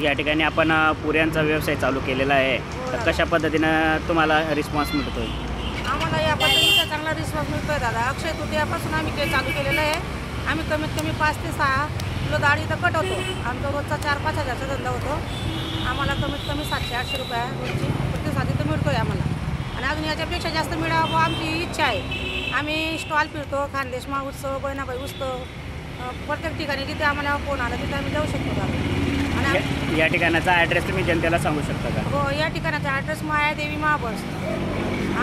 या ठिकाणी आपण पुऱ्यांचा व्यवसाय चालू केलेला आहे, तर कशा पद्धतीनं तुम्हाला रिस्पॉन्स मिळतोय? आम्हाला या पद्धतीचा चांगला रिस्पॉन्स मिळतोय दादा. अक्षय तृतीयापासून आम्ही ते चालू केलेलं आहे. आम्ही कमीत कमी 5 ते 6 किलो डाळ इथं कट होतो. आमचा रोजचा 4-5 हजारचा धंदा होतो. आम्हाला कमीत कमी 700-800 रुपये रोजची प्रतिसाद इथं मिळतो आहे आम्हाला. आणि अजून याच्यापेक्षा जास्त मिळावं आमची इच्छा आहे. आम्ही स्टॉल फिरतो, खानदेश महोत्सव, बहिणाबाई उत्सव, प्रत्येक ठिकाणी जिथे आम्हाला फोन आला तिथे आम्ही जाऊ शकतो दादा. आणि या ठिकाणाचा ॲड्रेस तुम्ही जनतेला सांगू शकता का? हो, या ठिकाणाचा ॲड्रेस मायादेवी महाबळ,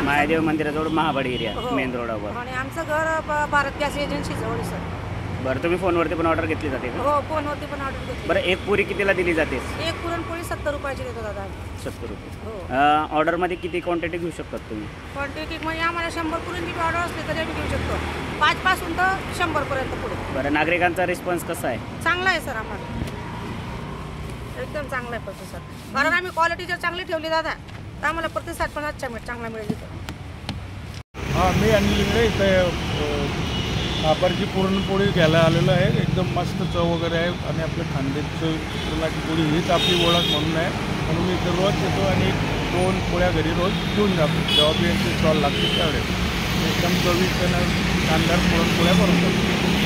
महादेव मंदिराजवळ महाबळ एरिया, मेन रोडावर. आणि आमचं घर भारत गॅस एजन्सी जवळ सर. बरं, तुम्ही फोनवरती पण ऑर्डर घेतली जाते का? हो, फोनवरती पण ऑर्डर घेतली. बरं, एक पुरी कितीला दिली जाते? एक पुरणपोळी 70 रुपयाची देतो दादा. 70 रुपये. हो. ऑर्डरमध्ये किती क्वांटिटी घेऊ शकतात तुम्ही? क्वांटिटी म्हणजे आम्हाला 100 पुरणची ऑर्डर असली तरी आम्ही घेऊ शकतो. 5 पासून तर 100 पर्यंत पुढे. बरं, नागरिकांचा रिस्पॉन्स कसा आहे? चांगला आहे सर. आम्हाला एकदम चांगला आहे प्रतिसाद. कारण आम्ही क्वालिटी जर चांगली ठेवली दादा तर आम्हाला प्रतिसाद पण चांगला मिळेल इथं. हां, मी अनिल लिंगडे इथे खापरची पुरणपोळी घ्यायला आलेलो आहे. एकदम मस्त चव वगैरे आहे आणि आपल्या खानदेशचं पुरणाची पोळी हीच आपली ओळख म्हणून आहे. म्हणून मी इथे रोज येतो आणि 1-2 पोळ्या घरी रोज घेऊन जातो. जेव्हा बी यांचे स्टॉल लागतील त्यावेळेस एकदम चविष्ट आणि शानदार पुरणपोळ्या बनवतात.